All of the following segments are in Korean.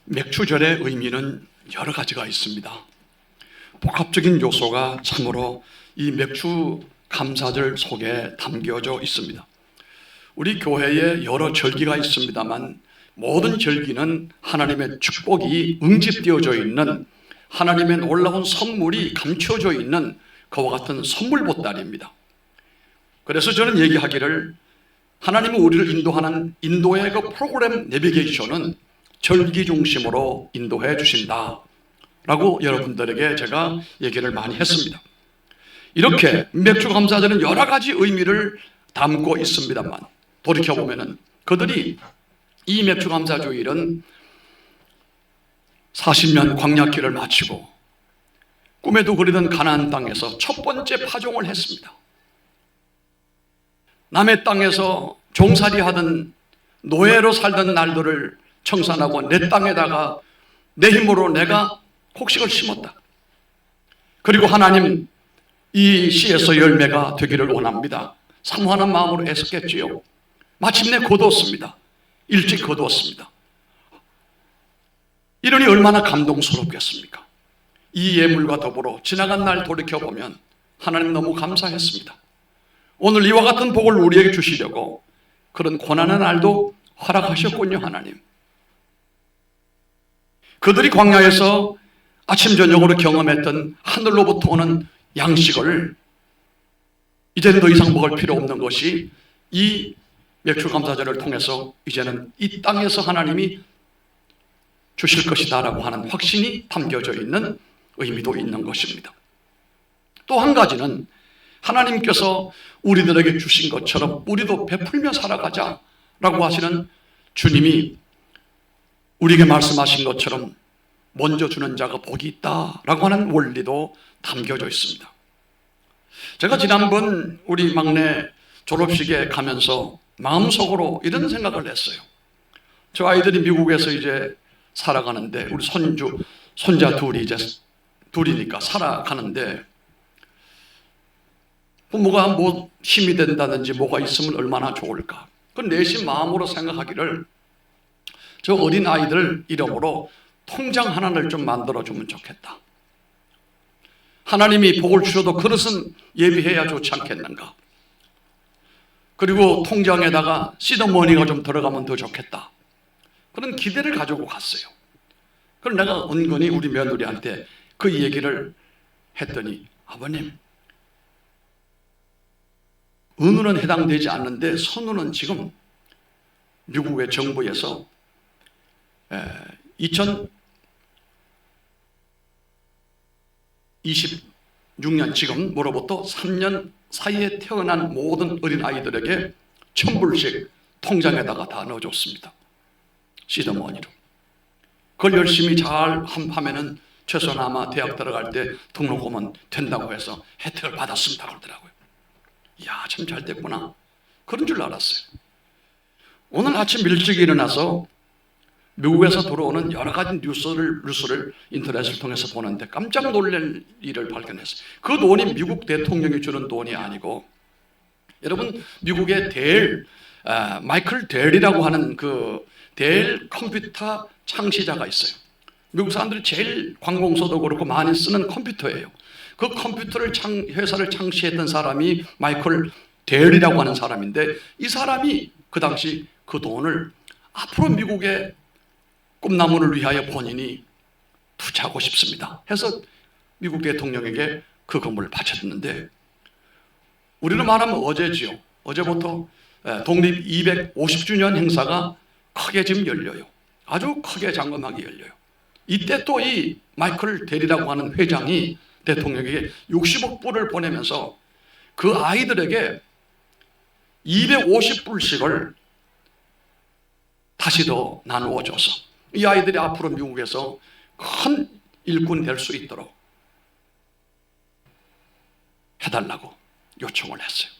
맥추절의 의미는 여러 가지가 있습니다. 복합적인 요소가 참으로 이 맥추 감사절 속에 담겨져 있습니다. 우리 교회에 여러 절기가 있습니다만 모든 절기는 하나님의 축복이 응집되어져 있는, 하나님의 놀라운 선물이 감춰져 있는 그와 같은 선물 보따리입니다. 그래서 저는 얘기하기를, 하나님은 우리를 인도하는 인도의 그 프로그램 내비게이션은 절기 중심으로 인도해 주신다 라고 여러분들에게 제가 얘기를 많이 했습니다. 이렇게 맥주감사절은 여러 가지 의미를 담고 있습니다만 돌이켜보면 그들이 이 맥주감사주일은 40년 광야길을 마치고 꿈에도 그리던 가나안 땅에서 첫 번째 파종을 했습니다. 남의 땅에서 종살이 하던 노예로 살던 날들을 청산하고 내 땅에다가 내 힘으로 내가 곡식을 심었다. 그리고 하나님 이 씨에서 열매가 되기를 원합니다. 사모하는 마음으로 애썼겠지요. 마침내 거두었습니다. 일찍 거두었습니다. 이러니 얼마나 감동스럽겠습니까? 이 예물과 더불어 지나간 날 돌이켜보면 하나님 너무 감사했습니다. 오늘 이와 같은 복을 우리에게 주시려고 그런 고난의 날도 허락하셨군요. 하나님. 그들이 광야에서 아침 저녁으로 경험했던 하늘로부터 오는 양식을 이제는 더 이상 먹을 필요 없는 것이 이 맥주감사절을 통해서 이제는 이 땅에서 하나님이 주실 것이다 라고 하는 확신이 담겨져 있는 의미도 있는 것입니다. 또 한 가지는 하나님께서 우리들에게 주신 것처럼 우리도 베풀며 살아가자 라고 하시는 주님이 우리에게 말씀하신 것처럼 먼저 주는 자가 복이 있다 라고 하는 원리도 담겨져 있습니다. 제가 지난번 우리 막내 졸업식에 가면서 마음속으로 이런 생각을 했어요. 저 아이들이 미국에서 이제 살아가는데 우리 손자 둘이 이제 둘이니까 살아가는데 부모가 뭐 힘이 된다든지 뭐가 있으면 얼마나 좋을까. 그 내심 마음으로 생각하기를 저 어린 아이들 이름으로 통장 하나를 좀 만들어주면 좋겠다. 하나님이 복을 주셔도 그릇은 예비해야 좋지 않겠는가. 그리고 통장에다가 시드머니가 좀 들어가면 더 좋겠다. 그런 기대를 가지고 갔어요. 그럼 내가 은근히 우리 며느리한테 그 얘기를 했더니 아버님, 은우는 해당되지 않는데 선우는 지금 미국의 정부에서 2026년 지금으로부터 3년 사이에 태어난 모든 어린아이들에게 1,000불씩 통장에다가 다 넣어줬습니다. 시드머니로. 그걸 열심히 잘 하면은 최소한 아마 대학 들어갈 때 등록 오면 된다고 해서 혜택을 받았습니다 그러더라고요. 이야, 참 잘 됐구나. 그런 줄 알았어요. 오늘 아침 일찍 일어나서 미국에서 들어오는 여러 가지 뉴스를 인터넷을 통해서 보는데 깜짝 놀랄 일을 발견했어요. 그 돈이 미국 대통령이 주는 돈이 아니고, 여러분 미국의 마이클 델이라고 하는 그 델 컴퓨터 창시자가 있어요. 미국 사람들이 제일 관공서도 그렇고 많이 쓰는 컴퓨터예요. 그 회사를 창시했던 사람이 마이클 델이라고 하는 사람인데, 이 사람이 그 당시 그 돈을 앞으로 미국의 꿈나무를 위하여 본인이 투자하고 싶습니다 해서 미국 대통령에게 그 건물을 바쳤는데, 우리로 말하면 어제지요. 어제부터 독립 250주년 행사가 크게 지금 열려요. 아주 크게 장엄하게 열려요. 이때 또 이 마이클 델이라고 하는 회장이 대통령에게 60억 불을 보내면서 그 아이들에게 250불씩을 다시 더 나누어 줘서 이 아이들이 앞으로 미국에서 큰 일꾼 될 수 있도록 해달라고 요청을 했어요.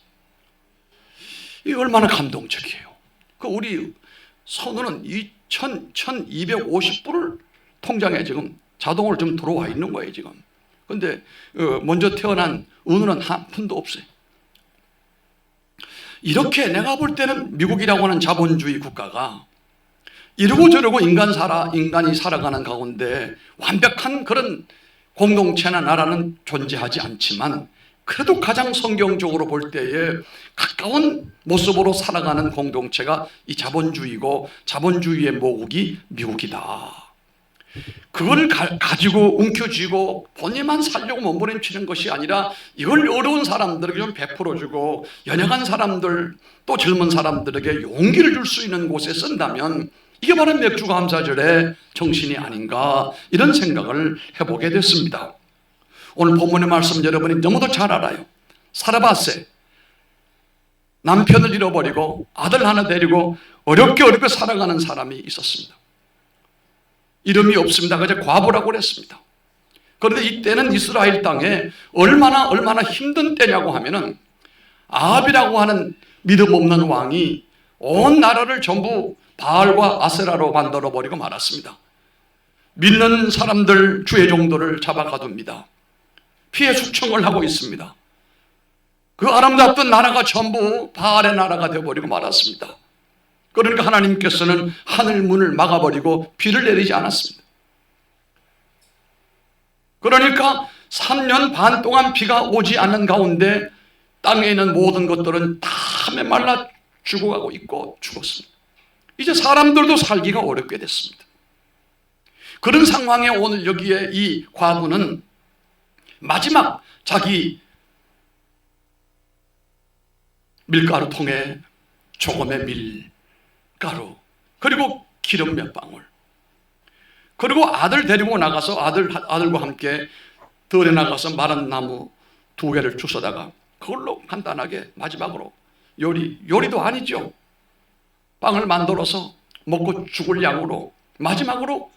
이게 얼마나 감동적이에요. 그 우리 선우는 1250불을 통장에 지금 자동으로 좀 들어와 있는 거예요 지금. 근데 먼저 태어난 은우는 한 푼도 없어요. 이렇게 내가 볼 때는 미국이라고 하는 자본주의 국가가 이러고 저러고 인간이 살아가는 가운데 완벽한 그런 공동체나 나라는 존재하지 않지만 그래도 가장 성경적으로 볼 때에 가까운 모습으로 살아가는 공동체가 이 자본주의고 자본주의의 모국이 미국이다. 그걸 가지고 움켜쥐고 본인만 살려고 몸부림치는 것이 아니라 이걸 어려운 사람들에게 좀 베풀어주고 연약한 사람들 또 젊은 사람들에게 용기를 줄 수 있는 곳에 쓴다면 이게 바로 맥주감사절의 정신이 아닌가 이런 생각을 해보게 됐습니다. 오늘 본문의 말씀 여러분이 너무도 잘 알아요. 사라밧세 남편을 잃어버리고 아들 하나 데리고 어렵게 살아가는 사람이 있었습니다. 이름이 없습니다. 그저 과부라고 그랬습니다. 그런데 이때는 이스라엘 땅에 얼마나 힘든 때냐고 하면은 아합이라고 하는 믿음 없는 왕이 온 나라를 전부 바알과 아세라로 만들어 버리고 말았습니다. 믿는 사람들 주의 종들을 잡아가둡니다. 피해 숙청을 하고 있습니다. 그 아름답던 나라가 전부 바알의 나라가 되어버리고 말았습니다. 그러니까 하나님께서는 하늘 문을 막아버리고 비를 내리지 않았습니다. 그러니까 3년 반 동안 비가 오지 않는 가운데 땅에 있는 모든 것들은 다 메말라 죽어가고 있고 죽었습니다. 이제 사람들도 살기가 어렵게 됐습니다. 그런 상황에 오늘 여기에 이 과부는 마지막 자기 밀가루통에 조금의 밀가루 그리고 기름 몇 방울 그리고 아들 데리고 나가서 아들과 함께 들에 나가서 마른 나무 2개를 주워다가 그걸로 간단하게 마지막으로 요리도 아니죠. 빵을 만들어서 먹고 죽을 양으로 마지막으로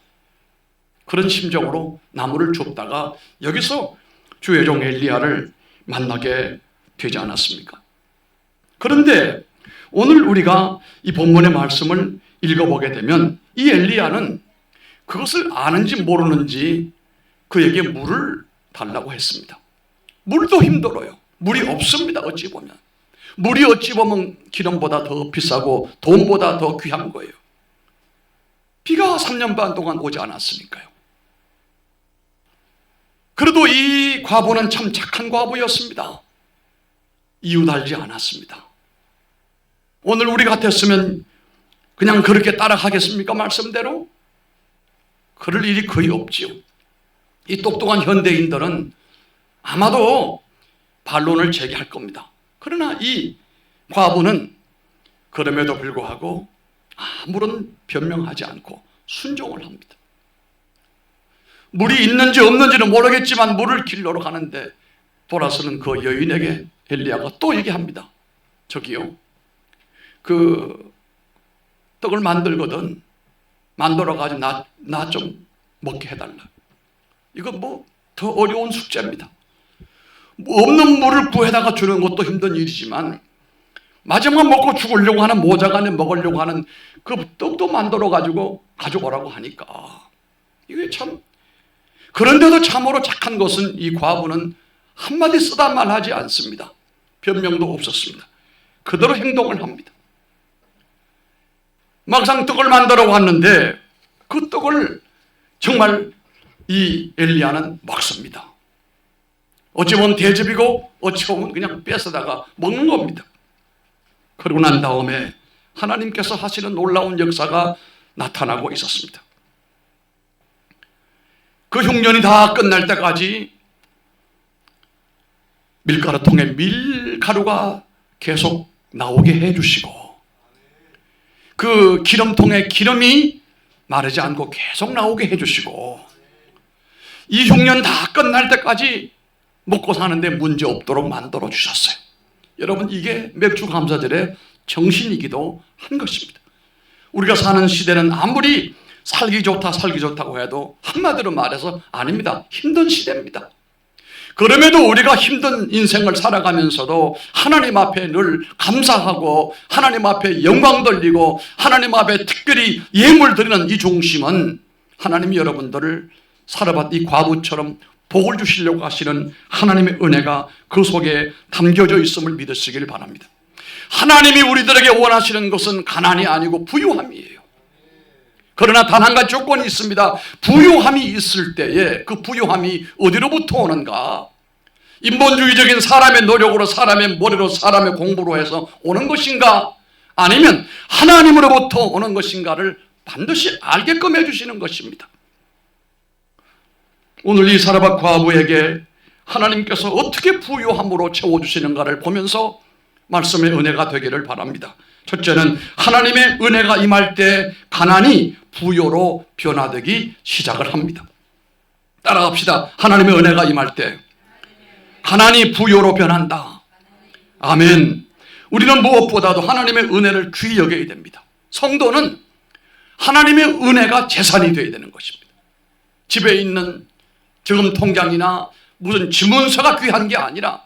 그런 심정으로 나무를 줍다가 여기서 주의 종 엘리야를 만나게 되지 않았습니까? 그런데 오늘 우리가 이 본문의 말씀을 읽어보게 되면 이 엘리야는 그것을 아는지 모르는지 그에게 물을 달라고 했습니다. 물도 힘들어요. 물이 없습니다. 어찌 보면 물이 어찌 보면 기름보다 더 비싸고 돈보다 더 귀한 거예요. 비가 3년 반 동안 오지 않았으니까요. 그래도 이 과부는 참 착한 과부였습니다. 이유 달지 않았습니다. 오늘 우리 같았으면 그냥 그렇게 따라가겠습니까? 말씀대로? 그럴 일이 거의 없지요. 이 똑똑한 현대인들은 아마도 반론을 제기할 겁니다. 그러나 이 과부는 그럼에도 불구하고 아무런 변명하지 않고 순종을 합니다. 물이 있는지 없는지는 모르겠지만 물을 길러러 가는데 돌아서는 그 여인에게 엘리야가 또 얘기합니다. 저기요, 그 떡을 만들거든 만들어가지고 나 좀 먹게 해달라. 이거 뭐 더 어려운 숙제입니다. 없는 물을 구해다가 주는 것도 힘든 일이지만 마지막 먹고 죽으려고 하는 모자간에 먹으려고 하는 그 떡도 만들어가지고 가져오라고 하니까 이게 참, 그런데도 참으로 착한 것은 이 과부는 한마디 쓰다 말하지 않습니다. 변명도 없었습니다. 그대로 행동을 합니다. 막상 떡을 만들어 왔는데 그 떡을 정말 이 엘리야는 먹습니다. 어찌 보면 대접이고 어찌 보면 그냥 뺏어다가 먹는 겁니다. 그러고 난 다음에 하나님께서 하시는 놀라운 역사가 나타나고 있었습니다. 그 흉년이 다 끝날 때까지 밀가루통에 밀가루가 계속 나오게 해주시고 그 기름통에 기름이 마르지 않고 계속 나오게 해주시고 이 흉년 다 끝날 때까지 먹고 사는데 문제 없도록 만들어 주셨어요. 여러분, 이게 맥주감사절의 정신이기도 한 것입니다. 우리가 사는 시대는 아무리 살기 좋다고 해도 한마디로 말해서 아닙니다. 힘든 시대입니다. 그럼에도 우리가 힘든 인생을 살아가면서도 하나님 앞에 늘 감사하고 하나님 앞에 영광 돌리고 하나님 앞에 특별히 예물 드리는 이 중심은 하나님이 여러분들을 사르밧 이 과부처럼 복을 주시려고 하시는 하나님의 은혜가 그 속에 담겨져 있음을 믿으시길 바랍니다. 하나님이 우리들에게 원하시는 것은 가난이 아니고 부유함이에요. 그러나 단 한 가지 조건이 있습니다. 부유함이 있을 때에 그 부유함이 어디로부터 오는가? 인본주의적인 사람의 노력으로, 사람의 머리로, 사람의 공부로 해서 오는 것인가? 아니면 하나님으로부터 오는 것인가를 반드시 알게끔 해주시는 것입니다. 오늘 이 사르밧 과부에게 하나님께서 어떻게 부유함으로 채워주시는가를 보면서 말씀의 은혜가 되기를 바랍니다. 첫째는 하나님의 은혜가 임할 때 가난이 부요로 변화되기 시작을 합니다. 따라갑시다. 하나님의 은혜가 임할 때 가난이 부요로 변한다. 아멘. 우리는 무엇보다도 하나님의 은혜를 귀히 여겨야 됩니다. 성도는 하나님의 은혜가 재산이 되어야 되는 것입니다. 집에 있는 저금 통장이나 무슨 지문서가 귀한 게 아니라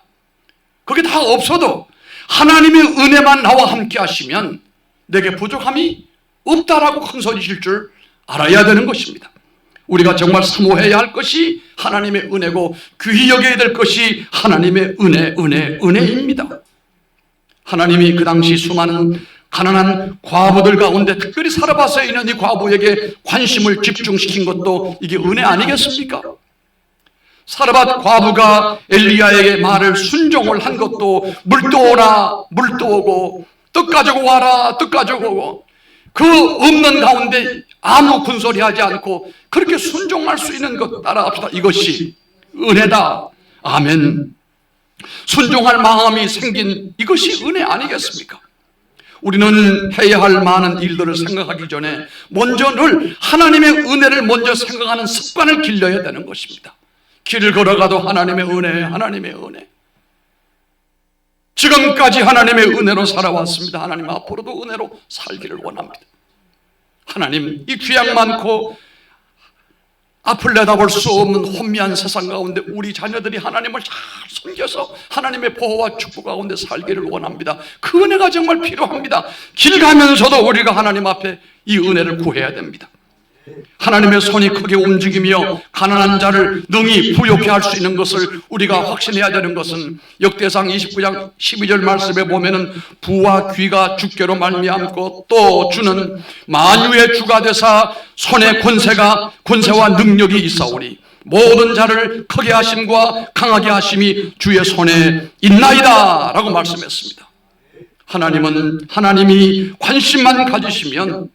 그게 다 없어도 하나님의 은혜만 나와 함께 하시면 내게 부족함이 없다라고 큰소리실 줄 알아야 되는 것입니다. 우리가 정말 사모해야 할 것이 하나님의 은혜고 귀히 여겨야 될 것이 하나님의 은혜입니다. 하나님이 그 당시 수많은 가난한 과부들 가운데 특별히 사르밧에 있는 이 과부에게 관심을 집중시킨 것도 이게 은혜 아니겠습니까? 사르밧 과부가 엘리야에게 말을 순종을 한 것도 물 떠오라, 물 떠오고 떡 가지고 와라, 떡 가지고 오고 그 없는 가운데 아무 군소리하지 않고 그렇게 순종할 수 있는 것 따라갑시다. 이것이 은혜다. 아멘. 순종할 마음이 생긴 이것이 은혜 아니겠습니까? 우리는 해야 할 많은 일들을 생각하기 전에 먼저 늘 하나님의 은혜를 먼저 생각하는 습관을 길러야 되는 것입니다. 길을 걸어가도 하나님의 은혜, 하나님의 은혜. 지금까지 하나님의 은혜로 살아왔습니다. 하나님 앞으로도 은혜로 살기를 원합니다. 하나님, 이 귀양 많고 앞을 내다볼 수 없는 혼미한 세상 가운데 우리 자녀들이 하나님을 잘 섬겨서 하나님의 보호와 축복 가운데 살기를 원합니다. 그 은혜가 정말 필요합니다. 길 가면서도 우리가 하나님 앞에 이 은혜를 구해야 됩니다. 하나님의 손이 크게 움직이며 가난한 자를 능히 부욕해 할 수 있는 것을 우리가 확신해야 되는 것은 역대상 29장 12절 말씀에 보면은 부와 귀가 주께로 말미암고 또 주는 만유의 주가 되사 손에 권세와 능력이 있사오니 모든 자를 크게 하심과 강하게 하심이 주의 손에 있나이다 라고 말씀했습니다. 하나님이 관심만 가지시면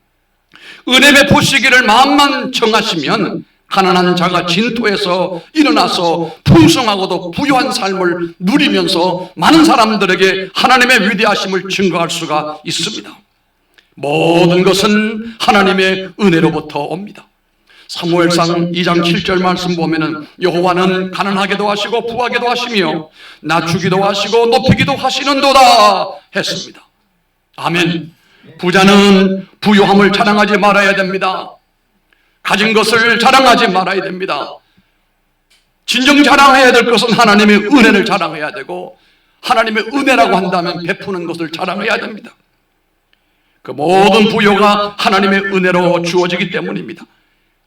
은혜 베푸시기를 마음만 정하시면 가난한 자가 진토에서 일어나서 풍성하고도 부유한 삶을 누리면서 많은 사람들에게 하나님의 위대하심을 증거할 수가 있습니다. 모든 것은 하나님의 은혜로부터 옵니다. 사무엘상 2장 7절 말씀 보면은 여호와는 가난하게도 하시고 부하게도 하시며 낮추기도 하시고 높이기도 하시는도다 했습니다. 아멘. 부자는 부유함을 자랑하지 말아야 됩니다. 가진 것을 자랑하지 말아야 됩니다. 진정 자랑해야 될 것은 하나님의 은혜를 자랑해야 되고 하나님의 은혜라고 한다면 베푸는 것을 자랑해야 됩니다. 그 모든 부요가 하나님의 은혜로 주어지기 때문입니다.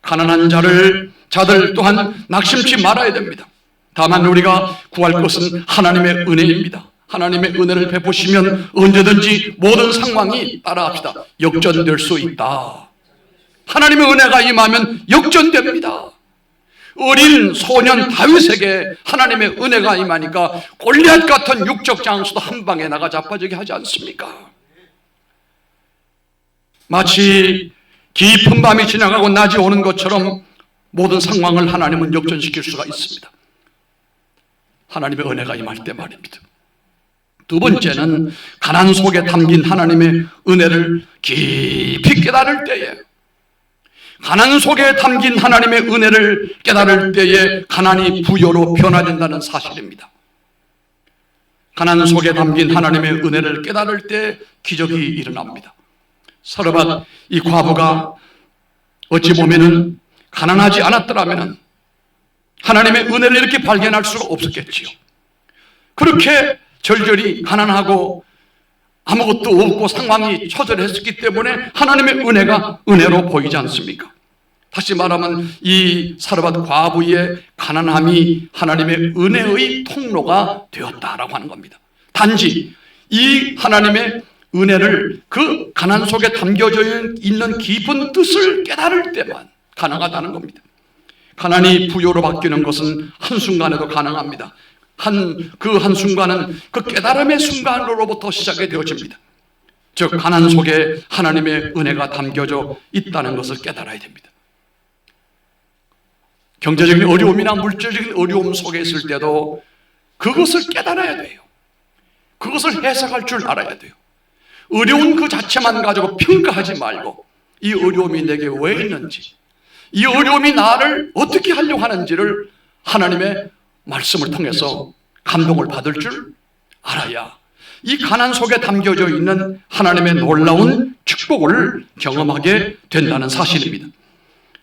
가난한 자들 또한 낙심치 말아야 됩니다. 다만 우리가 구할 것은 하나님의 은혜입니다. 하나님의 은혜를 베푸시면 언제든지 모든 상황이 따라합시다. 역전될 수 있다. 하나님의 은혜가 임하면 역전됩니다. 어린 소년 다윗에게 하나님의 은혜가 임하니까 골리앗 같은 육적 장수도 한 방에 나가 자빠지게 하지 않습니까? 마치 깊은 밤이 지나가고 낮이 오는 것처럼 모든 상황을 하나님은 역전시킬 수가 있습니다. 하나님의 은혜가 임할 때 말입니다. 두 번째는 가난 속에 담긴 하나님의 은혜를 깊이 깨달을 때에, 가난 속에 담긴 하나님의 은혜를 깨달을 때에 가난이 부요로 변화된다는 사실입니다. 가난 속에 담긴 하나님의 은혜를 깨달을 때 기적이 일어납니다. 사르밧 이 과부가 어찌 보면은 가난하지 않았더라면 하나님의 은혜를 이렇게 발견할 수가 없었겠지요. 그렇게 절절히 가난하고 아무것도 없고 상황이 처절했기 때문에 하나님의 은혜가 은혜로 보이지 않습니까? 다시 말하면 이 사르밧 과부의 가난함이 하나님의 은혜의 통로가 되었다라고 하는 겁니다. 단지 이 하나님의 은혜를 그 가난 속에 담겨져 있는 깊은 뜻을 깨달을 때만 가능하다는 겁니다. 가난이 부요로 바뀌는 것은 한순간에도 가능합니다. 그 한순간은 그 깨달음의 순간으로부터 시작이 되어집니다. 즉 가난 속에 하나님의 은혜가 담겨져 있다는 것을 깨달아야 됩니다. 경제적인 어려움이나 물질적인 어려움 속에 있을 때도 그것을 깨달아야 돼요. 그것을 해석할 줄 알아야 돼요. 어려운 그 자체만 가지고 평가하지 말고 이 어려움이 내게 왜 있는지, 이 어려움이 나를 어떻게 하려고 하는지를 하나님의 말씀을 통해서 감동을 받을 줄 알아야 이 가난 속에 담겨져 있는 하나님의 놀라운 축복을 경험하게 된다는 사실입니다.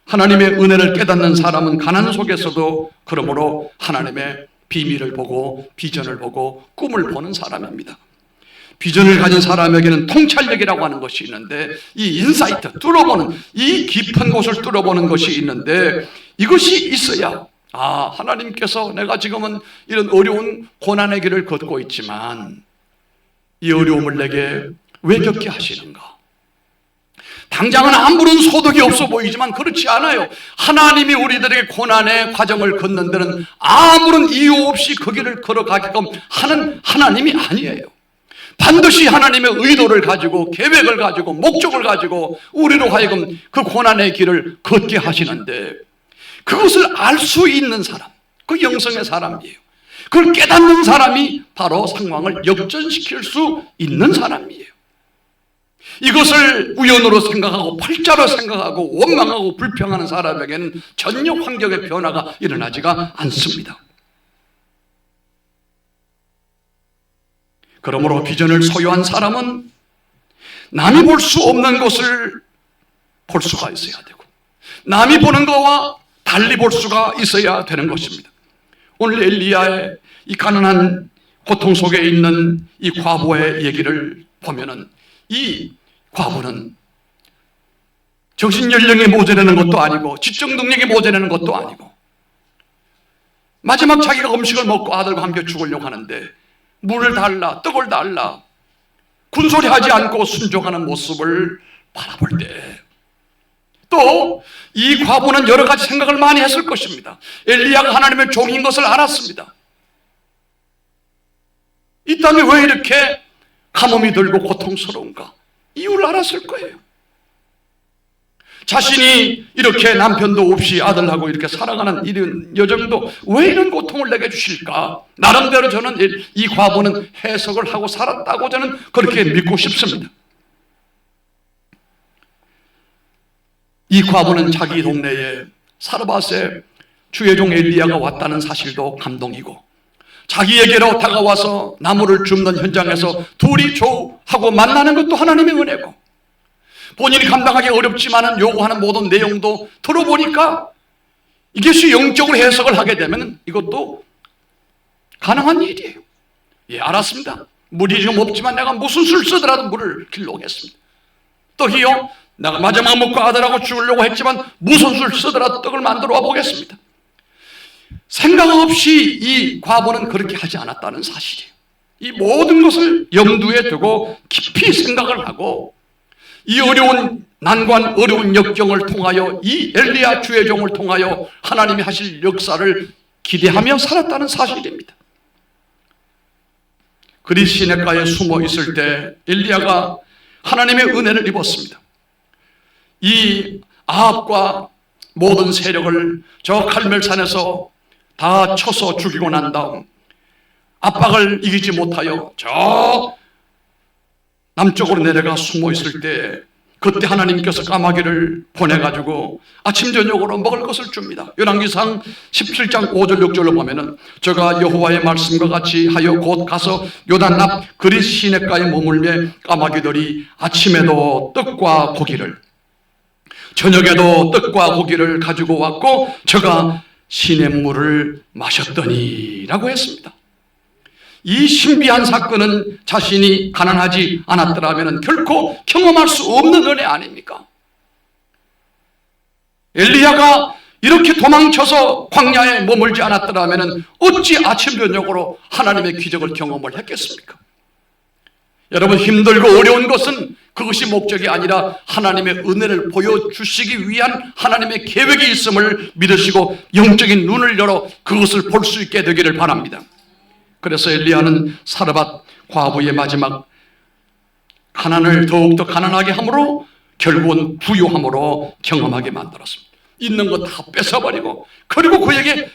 하나님의 은혜를 깨닫는 사람은 가난 속에서도 그러므로 하나님의 비밀을 보고 비전을 보고 꿈을 보는 사람입니다. 비전을 가진 사람에게는 통찰력이라고 하는 것이 있는데, 이 인사이트, 뚫어보는, 이 깊은 곳을 뚫어보는 것이 있는데, 이것이 있어야 하나님께서 내가 지금은 이런 어려운 고난의 길을 걷고 있지만 이 어려움을 내게 왜 겪게 하시는가? 당장은 아무런 소득이 없어 보이지만 그렇지 않아요. 하나님이 우리들에게 고난의 과정을 걷는 데는 아무런 이유 없이 그 길을 걸어가게끔 하는 하나님이 아니에요. 반드시 하나님의 의도를 가지고 계획을 가지고 목적을 가지고 우리로 하여금 그 고난의 길을 걷게 하시는데, 그것을 알 수 있는 사람, 그 영성의 사람이에요. 그걸 깨닫는 사람이 바로 상황을 역전시킬 수 있는 사람이에요. 이것을 우연으로 생각하고 팔자로 생각하고 원망하고 불평하는 사람에게는 전혀 환경의 변화가 일어나지가 않습니다. 그러므로 비전을 소유한 사람은 남이 볼 수 없는 것을 볼 수가 있어야 되고, 남이 보는 것과 달리 볼 수가 있어야 되는 것입니다. 오늘 엘리야의 이 가난한 고통 속에 있는 이 과부의 얘기를 보면은, 이 과부는 정신연령이 모자라는 것도 아니고 지적 능력이 모자라는 것도 아니고, 마지막 자기가 음식을 먹고 아들과 함께 죽으려고 하는데 물을 달라 떡을 달라 군소리하지 않고 순종하는 모습을 바라볼 때, 또 이 과부는 여러 가지 생각을 많이 했을 것입니다. 엘리야가 하나님의 종인 것을 알았습니다. 이 땅에 왜 이렇게 가뭄이 들고 고통스러운가? 이유를 알았을 거예요. 자신이 이렇게 남편도 없이 아들하고 이렇게 살아가는 이런 여정도 왜 이런 고통을 내게 주실까? 나름대로 저는 이 과부는 해석을 하고 살았다고 저는 그렇게 믿고 싶습니다. 이 과부는 자기 동네에 사르밧에 주의 종 엘리야가 왔다는 사실도 감동이고, 자기에게로 다가와서 나무를 줍는 현장에서 둘이 조하고 만나는 것도 하나님의 은혜고, 본인이 감당하기 어렵지만 요구하는 모든 내용도 들어보니까 이것이 영적으로 해석을 하게 되면 이것도 가능한 일이에요. 예, 알았습니다. 물이 지금 없지만 내가 무슨 수를 쓰더라도 물을 길러오겠습니다. 떡이요, 내가 마지막 먹고 아들하고 죽으려고 했지만 무슨 수를 쓰더라도 떡을 만들어 와 보겠습니다. 생각 없이 이 과부는 그렇게 하지 않았다는 사실이에요. 이 모든 것을 염두에 두고 깊이 생각을 하고, 이 어려운 난관, 어려운 역경을 통하여 이 엘리야 주의 종을 통하여 하나님이 하실 역사를 기대하며 살았다는 사실입니다. 그리 시냇가에 숨어 있을 때 엘리야가 하나님의 은혜를 입었습니다. 이 아합과 모든 세력을 저 갈멜산에서 다 쳐서 죽이고 난 다음 압박을 이기지 못하여 저 남쪽으로 내려가 숨어 있을 때, 그때 하나님께서 까마귀를 보내가지고 아침 저녁으로 먹을 것을 줍니다. 열왕기상 17장 5절 6절로 보면은, 저가 여호와의 말씀과 같이 하여 곧 가서 요단 앞 그릿 시냇가에 머물며 까마귀들이 아침에도 떡과 고기를 저녁에도 떡과 고기를 가지고 왔고 저가 시냇물을 마셨더니 라고 했습니다. 이 신비한 사건은 자신이 가난하지 않았더라면 결코 경험할 수 없는 은혜 아닙니까? 엘리야가 이렇게 도망쳐서 광야에 머물지 않았더라면 어찌 아침 저녁으로 하나님의 기적을 경험을 했겠습니까? 여러분, 힘들고 어려운 것은 그것이 목적이 아니라 하나님의 은혜를 보여주시기 위한 하나님의 계획이 있음을 믿으시고 영적인 눈을 열어 그것을 볼 수 있게 되기를 바랍니다. 그래서 엘리야는 사르밧 과부의 마지막 가난을 더욱더 가난하게 함으로 결국은 부유함으로 경험하게 만들었습니다. 있는 것 다 뺏어버리고, 그리고 그에게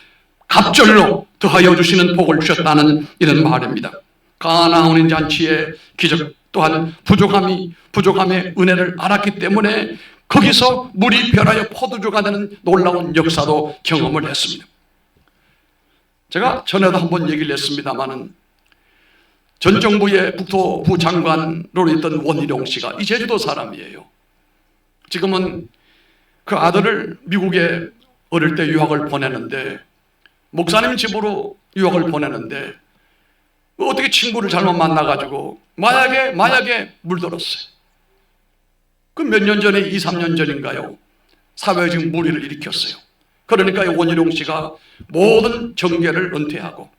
갑절로 더하여 주시는 복을 주셨다는 이런 말입니다. 가나온 잔치의 기적 또한 부족함의 은혜를 알았기 때문에 거기서 물이 변하여 포도주가 되는 놀라운 역사도 경험을 했습니다. 제가 전에도 한번 얘기를 했습니다마는 전 정부의 국토부 장관으로 있던 원희룡 씨가 이 제주도 사람이에요. 지금은 그 아들을 미국에 어릴 때 유학을 보내는데, 목사님 집으로 유학을 보내는데 어떻게 친구를 잘못 만나가지고 마약에 물들었어요. 그 몇 년 전에 2, 3년 전인가요? 사회적 물의를 일으켰어요. 그러니까 원희룡 씨가 모든 정계를 은퇴하고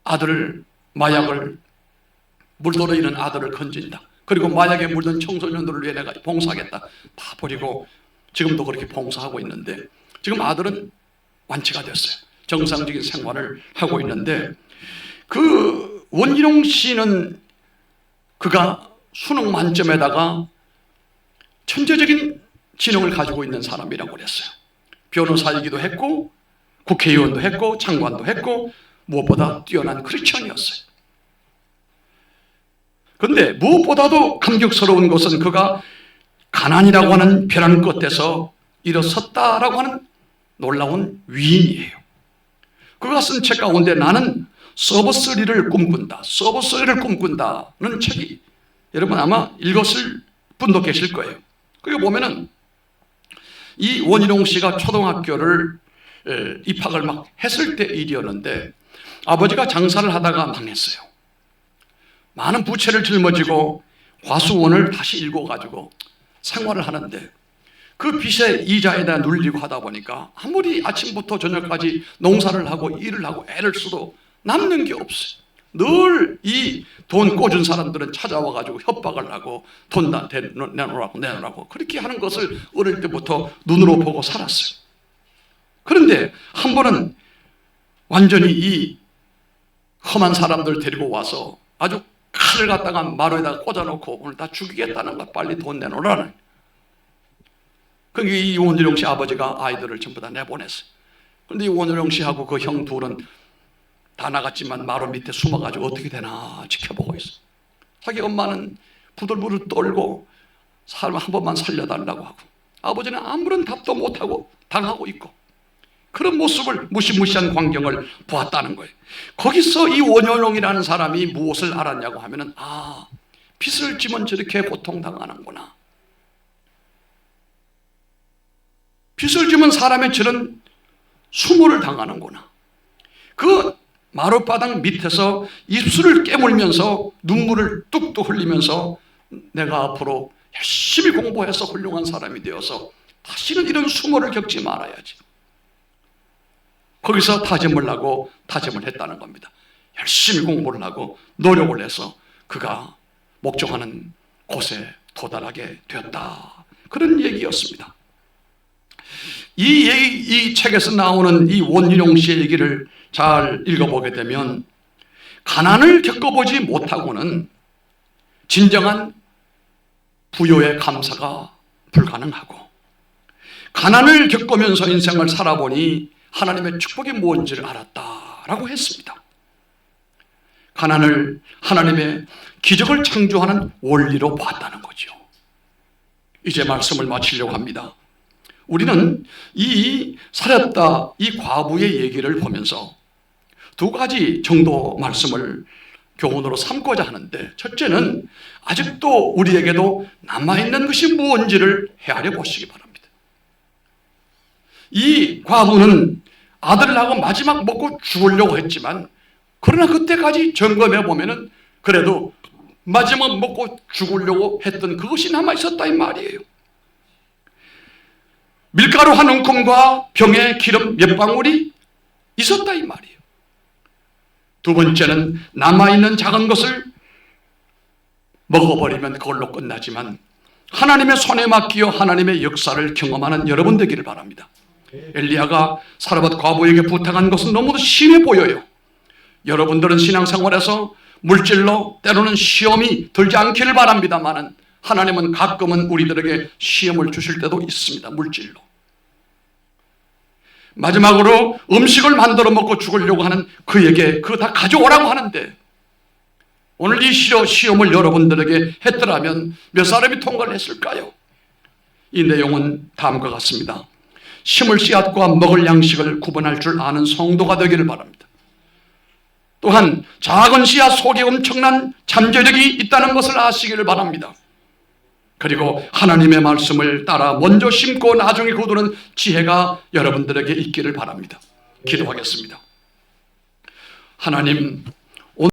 아들을, 마약을 물들어 있는 아들을 건진다. 그리고 마약에 물든 청소년들을 위해 내가 봉사하겠다. 다 버리고 지금도 그렇게 봉사하고 있는데, 지금 아들은 완치가 됐어요. 정상적인 생활을 하고 있는데, 그 원희룡 씨는 그가 수능 만점에다가 천재적인 지능을 가지고 있는 사람이라고 그랬어요. 변호사이기도 했고 국회의원도 했고 장관도 했고 무엇보다 뛰어난 크리스천이었어요. 그런데 무엇보다도 감격스러운 것은 그가 가난이라고 하는 벼랑 끝에서 일어섰다라고 하는 놀라운 위인이에요. 그가 쓴 책 가운데 나는 서버서리를 꿈꾼다는 책이 여러분 아마 읽었을 분도 계실 거예요. 거기 보면은 이 원희룡 씨가 초등학교를 입학을 막 했을 때 일이었는데, 아버지가 장사를 하다가 망했어요. 많은 부채를 짊어지고 과수원을 다시 읽어가지고 생활을 하는데, 그 빚의 이자에다 눌리고 하다 보니까 아무리 아침부터 저녁까지 농사를 하고 일을 하고 애를 써도 남는 게 없어요. 늘 이 돈 꿔준 사람들은 찾아와가지고 협박을 하고 돈 내놓으라고 그렇게 하는 것을 어릴 때부터 눈으로 보고 살았어요. 그런데 한 번은 완전히 이 험한 사람들 데리고 와서 아주 칼을 갖다가 마루에다가 꽂아놓고 오늘 다 죽이겠다는 거, 빨리 돈 내놓으라는. 그러니까 이 원희룡 씨 아버지가 아이들을 전부 다 내보냈어요. 그런데 이 원희룡 씨하고 그 형 둘은 다 나갔지만 마루 밑에 숨어가지고 어떻게 되나 지켜보고 있어요. 자기 엄마는 부들부들 떨고 사람 한 번만 살려달라고 하고, 아버지는 아무런 답도 못하고 당하고 있고, 그런 모습을, 무시무시한 광경을 보았다는 거예요. 거기서 이 원효룡이라는 사람이 무엇을 알았냐고 하면은, 아, 빚을 지면 저렇게 고통당하는구나. 빚을 지면 사람의 저런 수모를 당하는구나. 그 마룻바닥 밑에서 입술을 깨물면서 눈물을 뚝뚝 흘리면서 내가 앞으로 열심히 공부해서 훌륭한 사람이 되어서 다시는 이런 수모를 겪지 말아야지. 거기서 다짐을 했다는 겁니다. 열심히 공부를 하고 노력을 해서 그가 목적하는 곳에 도달하게 되었다. 그런 얘기였습니다. 이 책에서 나오는 이 원희룡 씨의 얘기를 잘 읽어보게 되면, 가난을 겪어보지 못하고는 진정한 부요의 감사가 불가능하고, 가난을 겪으면서 인생을 살아보니 하나님의 축복이 뭔지를 알았다라고 했습니다. 가난을 하나님의 기적을 창조하는 원리로 봤다는 거죠. 이제 말씀을 마치려고 합니다. 우리는 이 사렙다 이 과부의 얘기를 보면서 두 가지 정도 말씀을 교훈으로 삼고자 하는데, 첫째는 아직도 우리에게도 남아있는 것이 무엇인지를 헤아려 보시기 바랍니다. 이 과부는 아들을 낳고 마지막 먹고 죽으려고 했지만, 그러나 그때까지 점검해 보면은 그래도 마지막 먹고 죽으려고 했던 그것이 남아있었다 이 말이에요. 밀가루 한 움큼과 병에 기름 몇 방울이 있었다 이 말이에요. 두 번째는 남아있는 작은 것을 먹어버리면 그걸로 끝나지만 하나님의 손에 맡기어 하나님의 역사를 경험하는 여러분 되기를 바랍니다. 엘리야가 사르밧 과부에게 부탁한 것은 너무도 심해 보여요. 여러분들은 신앙생활에서 물질로 때로는 시험이 들지 않기를 바랍니다만 하나님은 가끔은 우리들에게 시험을 주실 때도 있습니다. 물질로. 마지막으로 음식을 만들어 먹고 죽으려고 하는 그에게 그거 다 가져오라고 하는데 오늘 이 시험을 여러분들에게 했더라면 몇 사람이 통과를 했을까요? 이 내용은 다음과 같습니다. 심을 씨앗과 먹을 양식을 구분할 줄 아는 성도가 되기를 바랍니다. 또한 작은 씨앗 속에 엄청난 잠재력이 있다는 것을 아시기를 바랍니다. 그리고 하나님의 말씀을 따라 먼저 심고 나중에 거두는 지혜가 여러분들에게 있기를 바랍니다. 기도하겠습니다. 하나님,